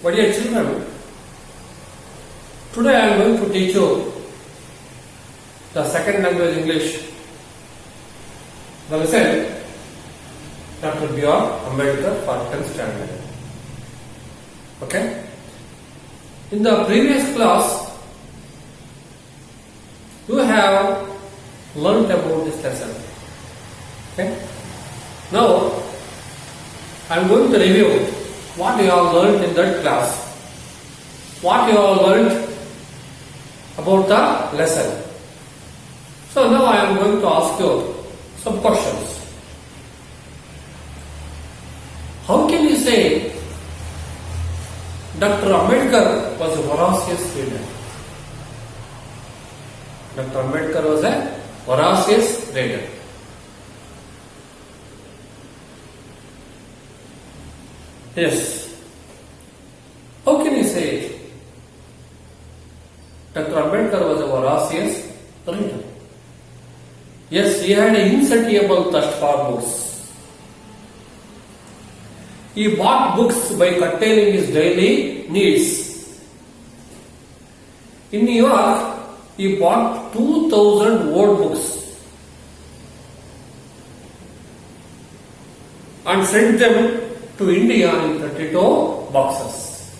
My dear children, today I am going to teach you the second language English. The lesson Dr. B.R. Ambedkar for 10th standard. Okay? In the previous class, you have learnt about this lesson. Okay? Now, I am going to review what you have learnt in that class. What you have learnt about the lesson. So now I am going to ask you some questions. How can you say Dr. Ambedkar was a voracious reader? Dr. Ambedkar was a voracious reader. Yes. How can you say Dr. Ambedkar was a voracious reader? Yes, he had an insatiable thirst for books. He bought books by curtailing his daily needs. In New York, he bought 2,000 old books and sent them to India in 32 boxes.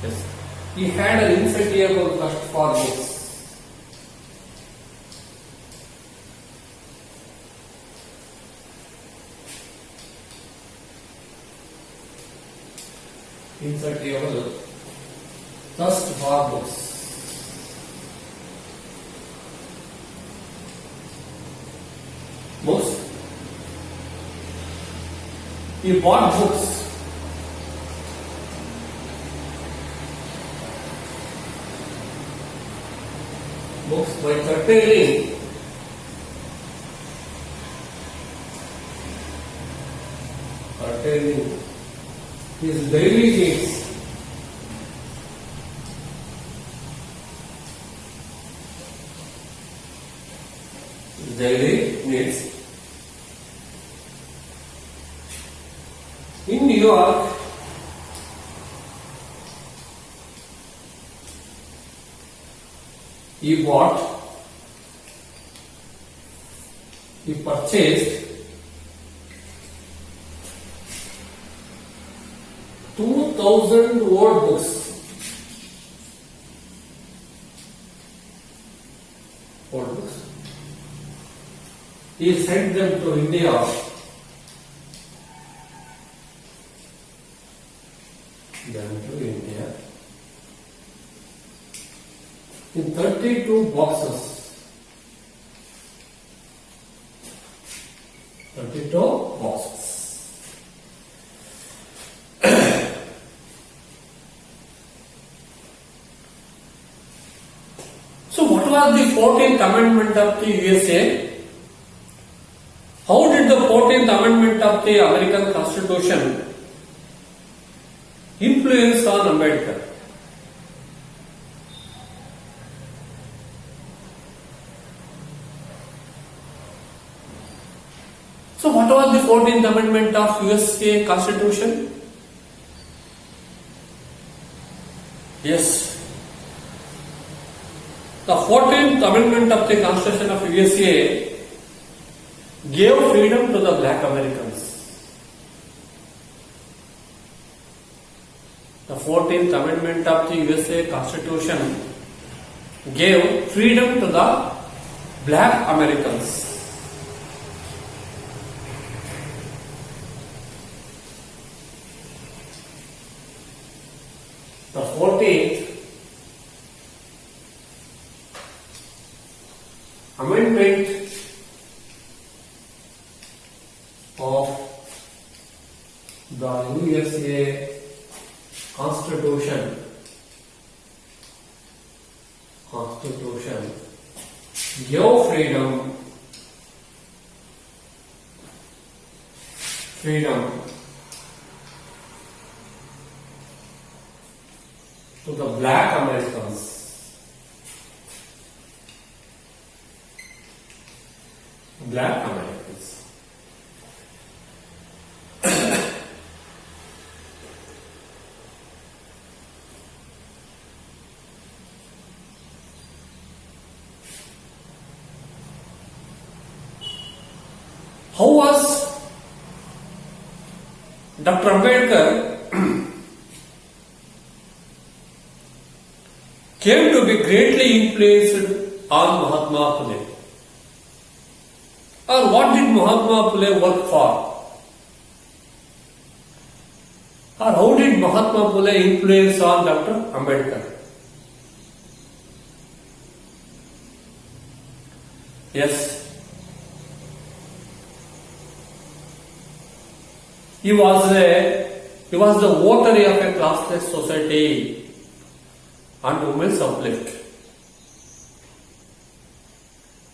Yes. He had an insatiable thirst for books. Insatiable thirst for books. Books. He bought books. Books by curtailing his daily needs. In New York, he purchased 2,000 old books. He sent them to India. In 32 boxes. 32 boxes. So what was the 14th Amendment of the USA? How did the 14th Amendment of the American Constitution influence on Ambedkar? So what was the 14th Amendment of USA Constitution? Yes. The 14th Amendment of the Constitution of USA gave freedom to the black Americans. The 14th Amendment of the USA Constitution gave freedom to the black Americans. The 14th Amendment of the USA Constitution gave freedom to the black Americans. Black Americans. Dr. Ambedkar came to be greatly influenced on Mahatma Phule. Or what did Mahatma Phule work for? Or how did Mahatma Phule influence on Dr. Ambedkar? Yes. He was the votary of a classless society and women's uplift.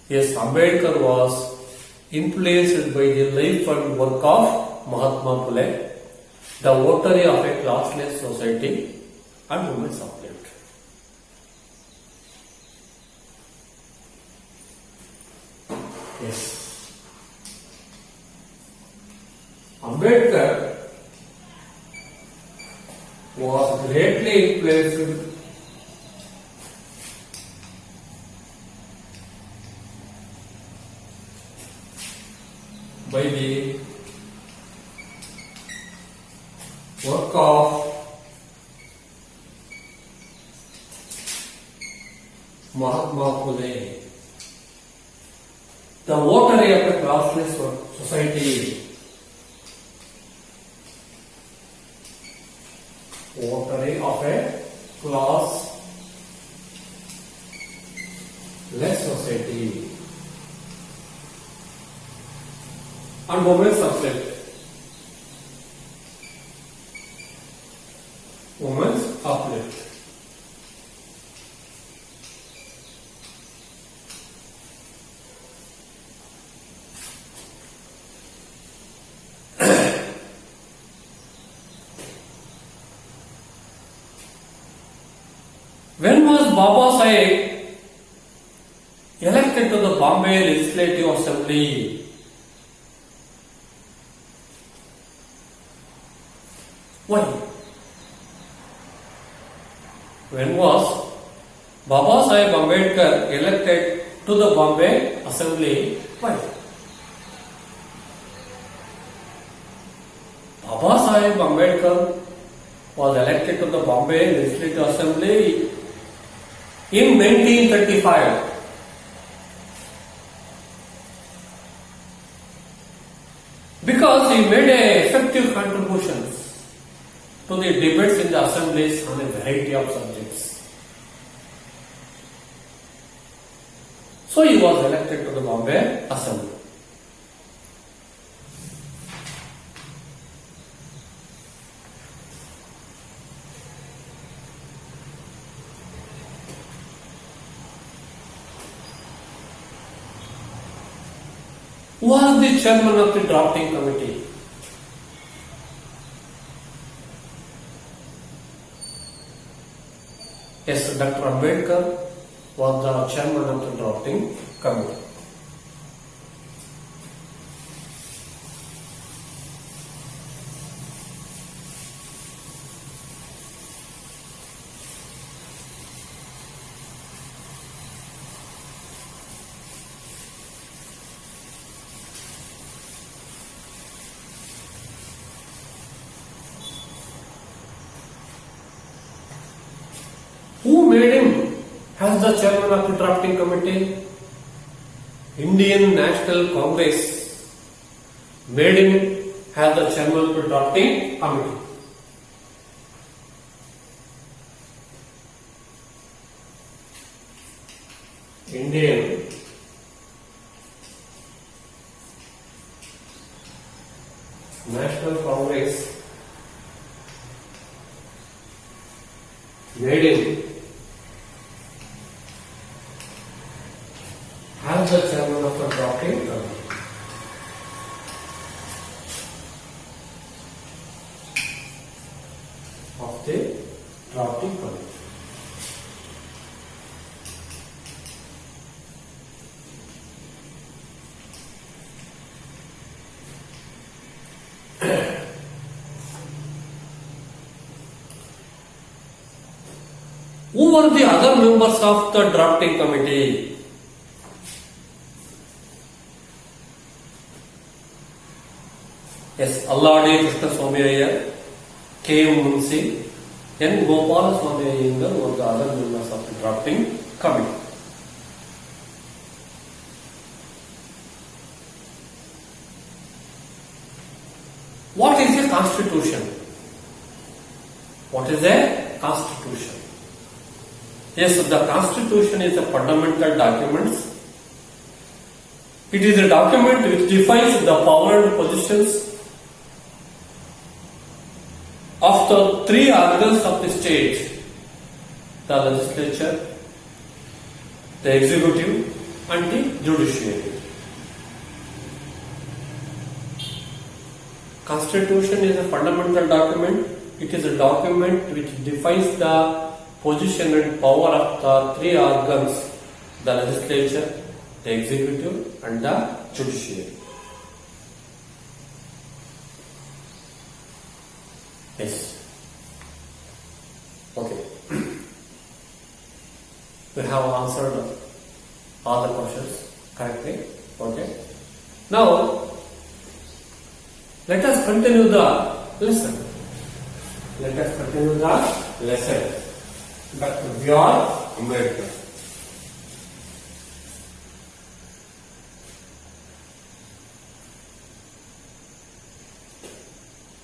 Yes, Ambedkar was influenced by the life and work of Mahatma Phule, the votary of a classless society and women's uplift. Yes. Ambedkar was greatly influenced by the work of Mahatma Phule, the votary of a classless society. Votary of a classless society and women's uplift. Women's uplift. When was Baba Saheb elected to the Bombay Legislative Assembly? Why? When was Baba Saheb Ambedkar elected to the Bombay Assembly? Why? Baba Saheb Ambedkar was elected to the Bombay Legislative Assembly in 1935. Because he made effective contributions to the debates in the assemblies on a variety of subjects. So he was elected to the Bombay Assembly. Who was the chairman of the drafting committee? Yes, Dr. Ambedkar was the chairman of the drafting committee. Who made him as the chairman of the drafting committee? Indian National Congress made him as the chairman of the drafting committee. Indian National Congress made him as the chairman of the drafting committee. Of the drafting committee. Who were the other members of the drafting committee? Yes, Alladi Krishna Swami Iyer, K.M. Munshi, N. Gopala Swami Iyengar were the other members of the drafting committee. What is a constitution? What is a constitution? Yes, the constitution is a fundamental document. It is a document which defines the power and positions of the three organs of the state: the legislature, the executive, and the judiciary. Constitution is a fundamental document. It is a document which defines the position and power of the three organs: the legislature, the executive, and the judiciary. Yes. Okay. We have answered all the questions correctly. Okay. Now, let us continue the lesson. Let us continue the lesson. Dr. B.R. Ambedkar.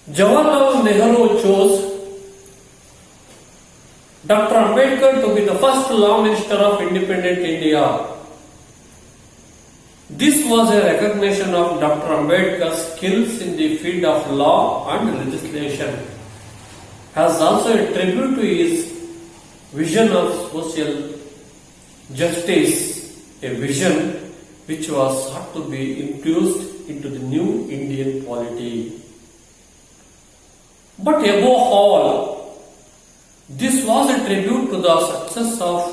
Jawaharlal Nehru chose Dr. Ambedkar to be the first Law Minister of independent India. This was a recognition of Dr. Ambedkar's skills in the field of law and legislation, as also a tribute to his vision of social justice, a vision which was sought to be infused into the new Indian polity. But above all, this was a tribute to the success of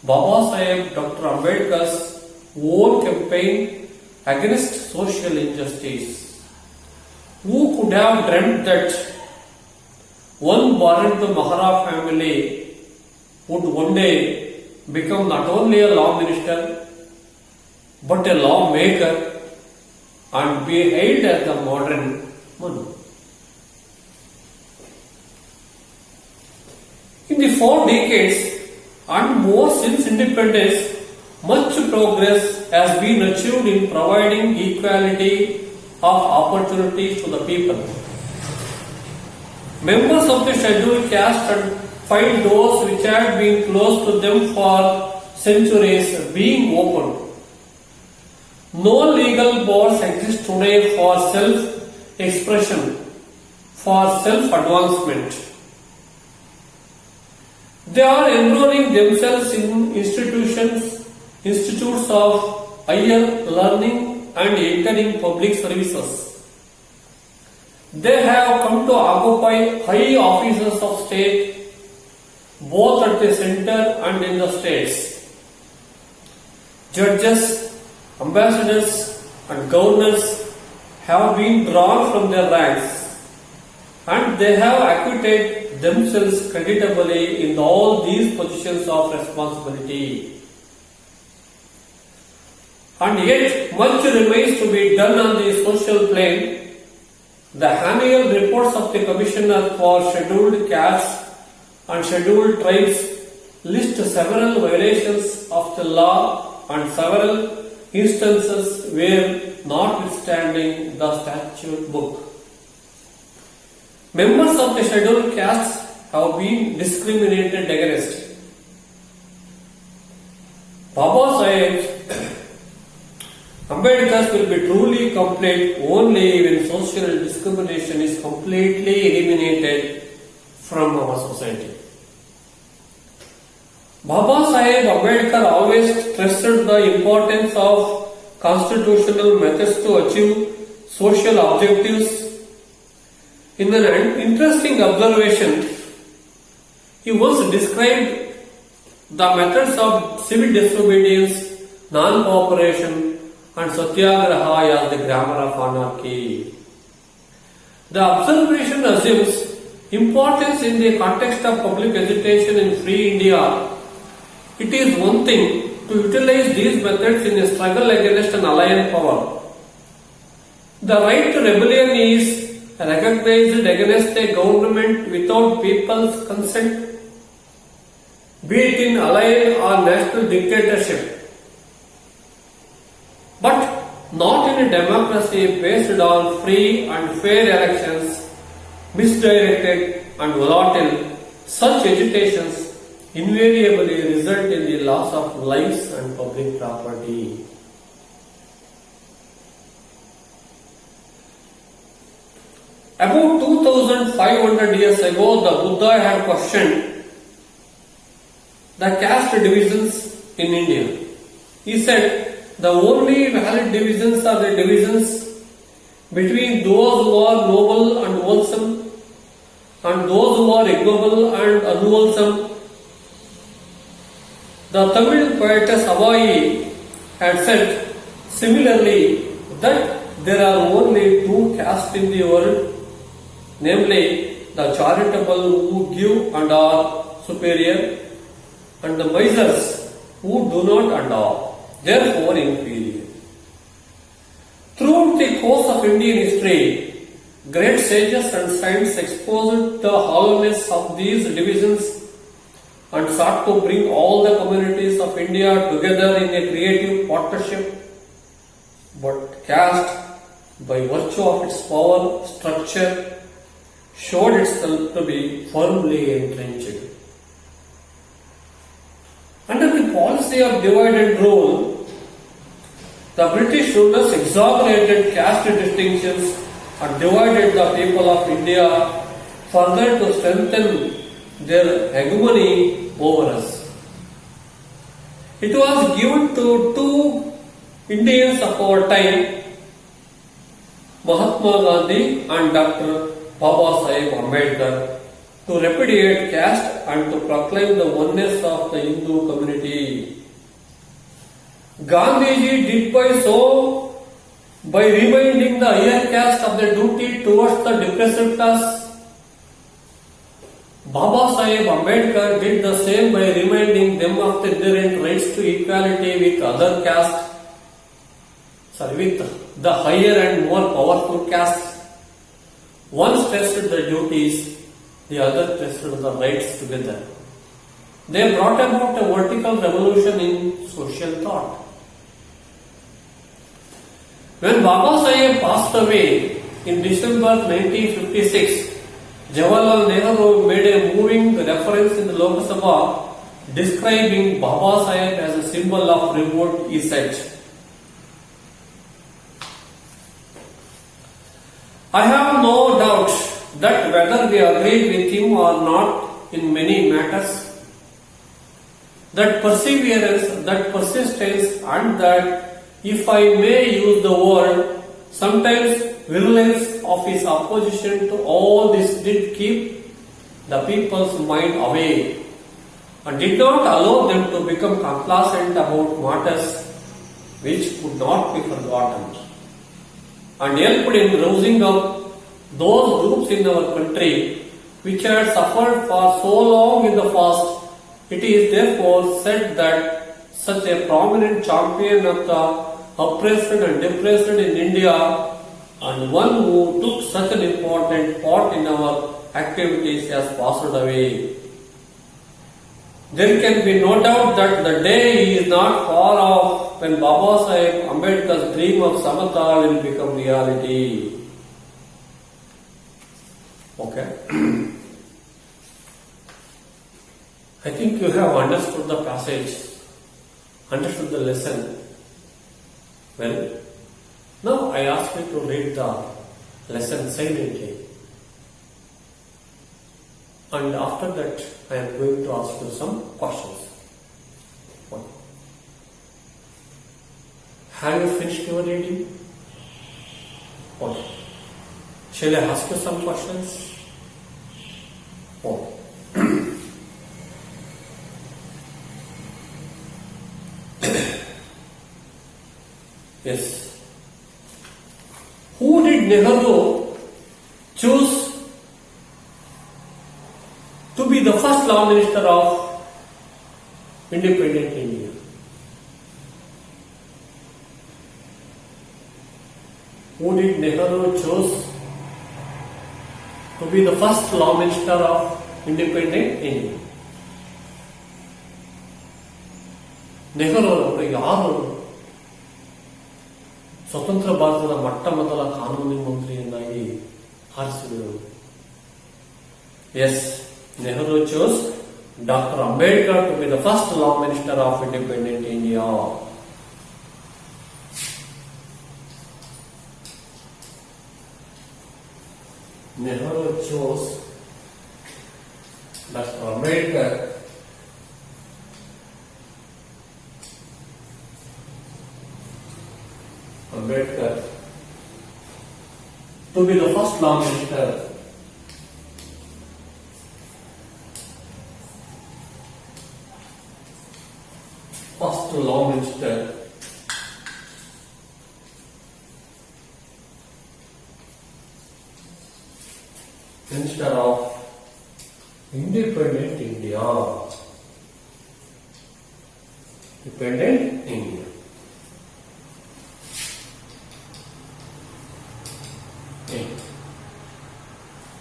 Babasaheb Dr. Ambedkar's own campaign against social injustice. Who could have dreamt that one born into Mahara family would one day become not only a law minister but a lawmaker and be hailed as the modern Manu. In the 4 decades and more since independence, much progress has been achieved in providing equality of opportunities to the people. Members of the scheduled caste find doors which had been closed to them for centuries being opened. No legal bars exist today for self-expression, for self-advancement. They are enrolling themselves in institutes of higher learning and entering public services. They have come to occupy high offices of state, both at the center and in the states. Judges, ambassadors, and governors have been drawn from their ranks, and they have acquitted themselves creditably in all these positions of responsibility. And yet, much remains to be done on the social plane. The annual reports of the Commissioner for Scheduled Castes and Scheduled Tribes list several violations of the law and several instances where, notwithstanding the statute book, members of the scheduled castes have been discriminated against. Babasaheb Ambedkar will be truly complete only when social discrimination is completely eliminated from our society. Babasaheb Ambedkar always stressed the importance of constitutional methods to achieve social objectives. In an interesting observation, he once described the methods of civil disobedience, non-cooperation, and satyagraha as the grammar of anarchy. The observation assumes importance in the context of public agitation in free India. It is one thing to utilize these methods in a struggle against an alien power. The right to rebellion is recognized against a government without people's consent, be it in allied or national dictatorship, but not in a democracy based on free and fair elections, misdirected and volatile. Such agitations invariably result in the loss of lives and public property. About 2500 years ago, the Buddha had questioned the caste divisions in India. He said the only valid divisions are the divisions between those who are noble and wholesome and those who are ignoble and unwholesome. The Tamil poetess Abai had said similarly that there are only two castes in the world, namely the charitable who give and are superior, and the misers who do not and are therefore inferior. Throughout the course of Indian history, great sages and saints exposed the hollowness of these divisions and sought to bring all the communities of India together in a creative partnership. But caste, by virtue of its power structure, showed itself to be firmly entrenched. Under the policy of divide and rule, the British rulers exaggerated caste distinctions and divided the people of India further to strengthen their hegemony over us. It was given to two Indians of our time, Mahatma Gandhi and Dr. Baba Saheb Ambedkar, to repudiate caste and to proclaim the oneness of the Hindu community. Gandhiji did by reminding the higher caste of the duty towards the depressed class. Baba Saheb Ambedkar did the same by reminding them of the inherent rights to equality with other castes, with the higher and more powerful castes. One stressed the duties, the other stressed the rights together. They brought about a vertical revolution in social thought. When Baba Saheb passed away in December 1956, Jawaharlal Nehru made a moving reference in the Lok Sabha describing Baba Saheb as a symbol of revolt. He said, "I have no doubt that whether we agree with him or not in many matters, that perseverance, that persistence, and that, if I may use the word, sometimes virulence of his opposition to all this did keep the people's mind away and did not allow them to become complacent about matters which could not be forgotten, and helped in rousing up those groups in our country which had suffered for so long in the past. It is therefore said that such a prominent champion of the oppressed and depressed in India, and one who took such an important part in our activities, has passed away. There can be no doubt that the day is not far off when Baba Saheb Ambedkar's dream of Samata will become reality." Okay. I think you have understood the passage, understood the lesson. Well, now I ask you to read the lesson silently. And after that, I am going to ask you some questions. One. Have you finished your reading? What? Shall I ask you some questions? What? Yes. Who did Nehru choose to be the first Law Minister of independent India? Who did Nehru chose to be the first law minister of independent India? Nehru ಅವರು ಯಾರು ಸ್ವತಂತ್ರ ಭಾರತದ ಮೊಟ್ಟ ಮೊದಲ ಕಾನೂನು ಮಂತ್ರಿಯನ್ನಾಗಿ ಆರಿಸಿದರು? Yes, Nehru chose doctor Ambedkar to be the first law minister of independent India. Nehru chose doctor Ambedkar to be the first law minister minister of independent India. Independent India.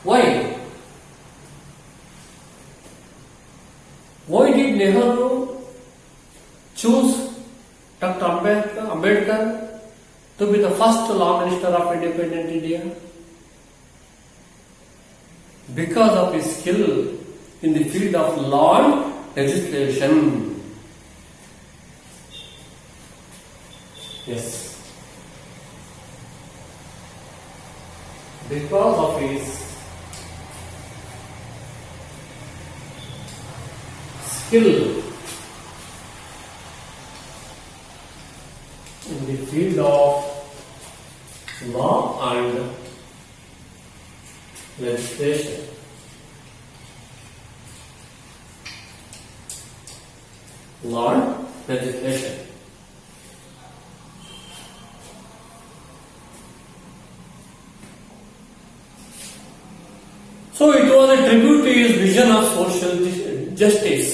Why? Why did Nehru choose Dr. Ambedkar to be the first law minister of independent India? Because of his skill in the field of law and legislation. Yes. Because of his skill in the field of law and legislation. Law and legislation. So it was a tribute to his vision of social justice.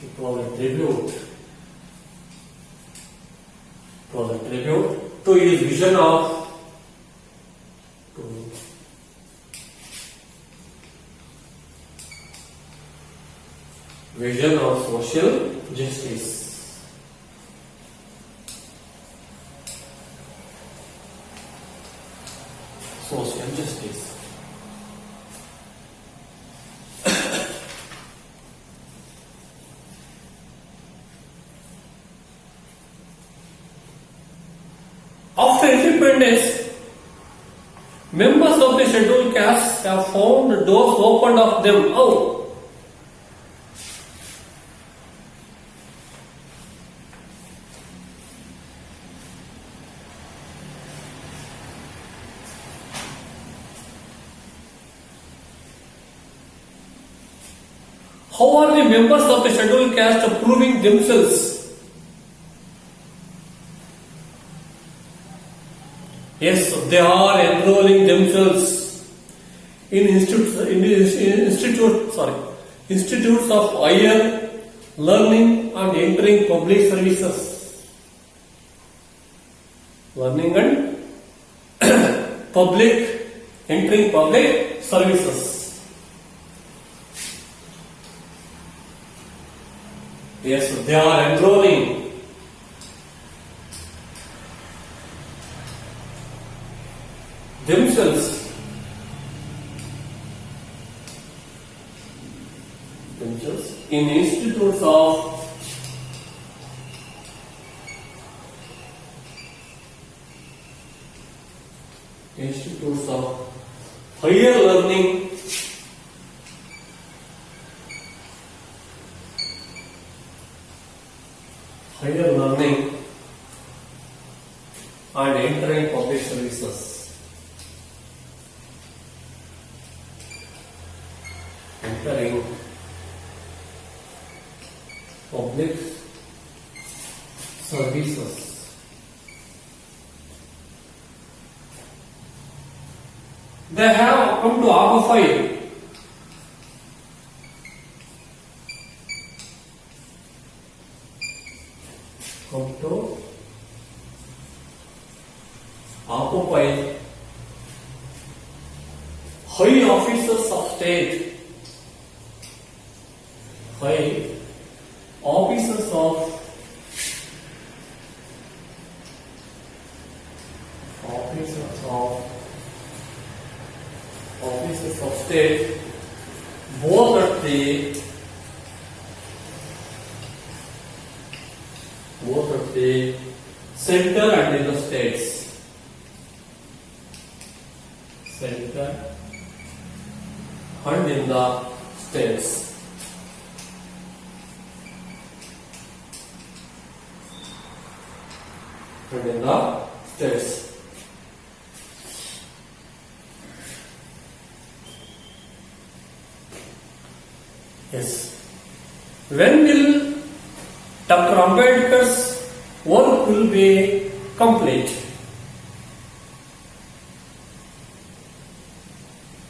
It was a tribute. It was a tribute to his vision of social justice. Social justice. After independence, members of the scheduled castes have found the doors opened of them. How? How are the members of the scheduled caste proving themselves? Yes, they are enrolling themselves in institutes of higher learning and entering public services. Learning and entering public services. Yes, they are enrolling themselves in institutes of higher learning and entering public services. Entering public services. They have come to Argo 5. come to occupy high officers of state, high officers of state, both at the center and in the states. Center and in the states. And in the states. Yes. When will Dr. Ambedkar's work will be complete?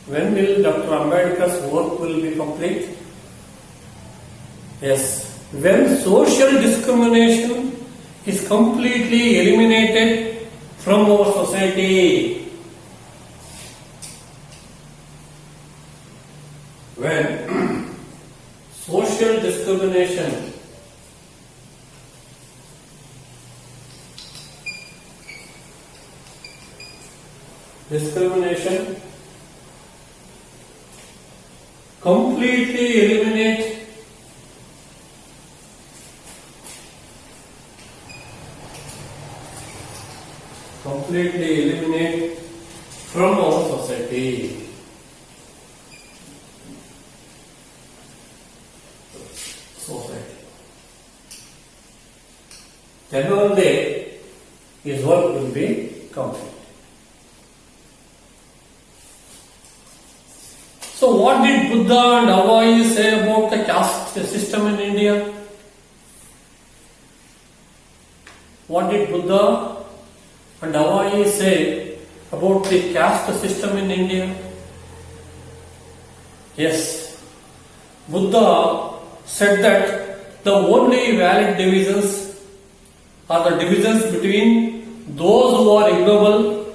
When will Dr. Ambedkar's work will be complete? Yes. When social discrimination is completely eliminated from our society. When social discrimination completely eliminate from our society. Then only his work will be complete. So what did Buddha and Hawaii say about the caste system in India? What did Buddha and Hawaii say about the caste system in India? Yes, Buddha said that the only valid divisions are the divisions between those who are ignoble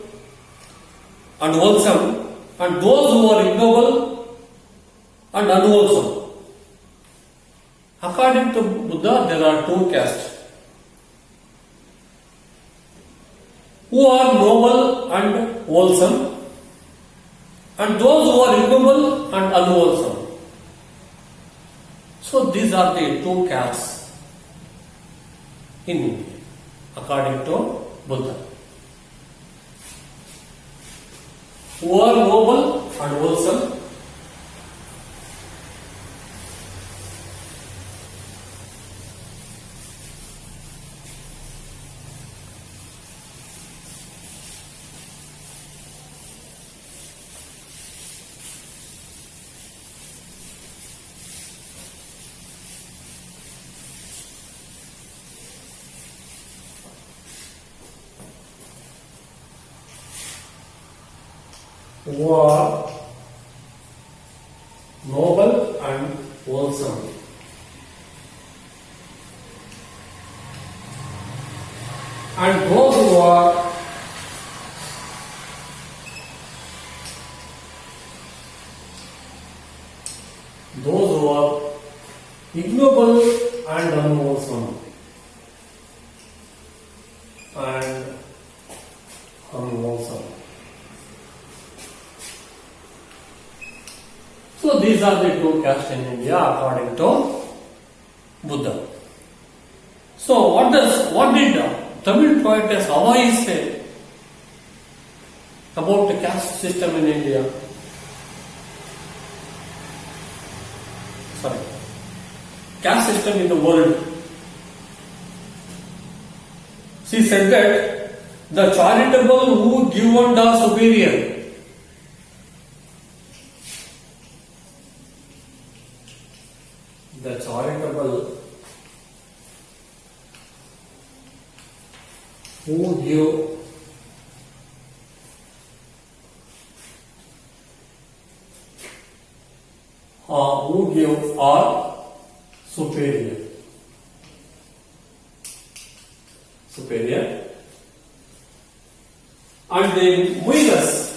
and wholesome and those who are ignoble and unwholesome. According to Buddha, there are two castes who are noble and wholesome and those who are ignoble and unwholesome. So these are the two castes in India, according to Buddha. Who are noble and wholesome, who are noble and wholesome. And those who are ignoble and unwholesome. So these are the two castes in India according to Buddha. So what did Tamil poetess Hawaii say about the caste system in India? Caste system in the world. She said that the charitable who give and are superior. The charitable who give are superior. superior. And the minus,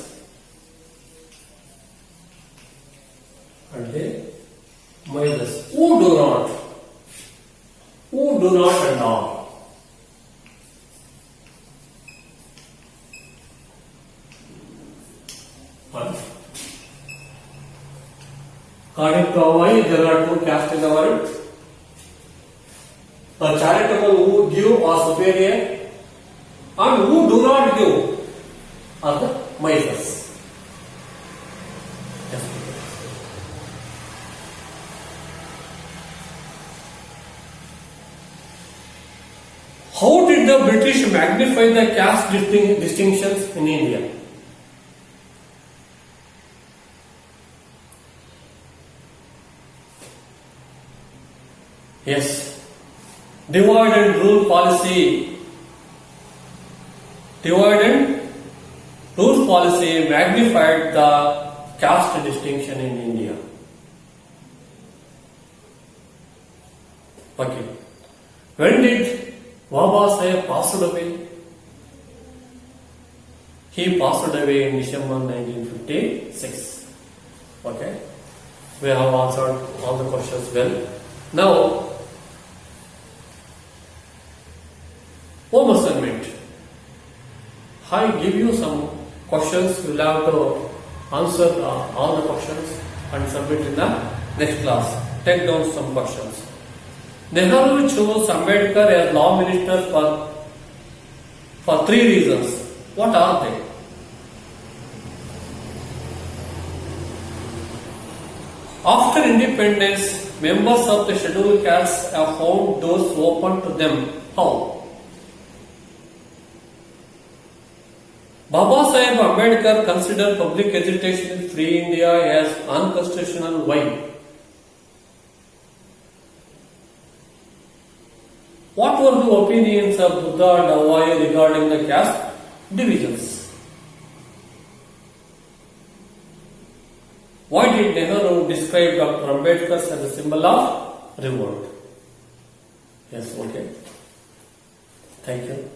who do not and all. According to Hawaii, there are two castes in the world. The charitable who give are superior, and who do not give are the misers. Yes. How did the British magnify the caste distinctions in India? Yes. Divide and rule policy. Divide and rule policy magnified the caste distinction in India. Okay. When did Baba Saheb passed away? He passed away in December 1956. Okay. We have answered all the questions well. Now, home assignment. I give you some questions. You will have to answer all the questions and submit in the next class. Take down some questions. Nehru chose Ambedkar as law minister for three reasons. What are they? After independence, members of the scheduled castes have found doors open to them. How? Baba Saheb Ambedkar considered public education in free India as unconstitutional. Why? What were the opinions of Buddha and Hawaii regarding the caste divisions? Why did Nehru describe Dr. Ambedkar as a symbol of revolt? Yes, okay. Thank you.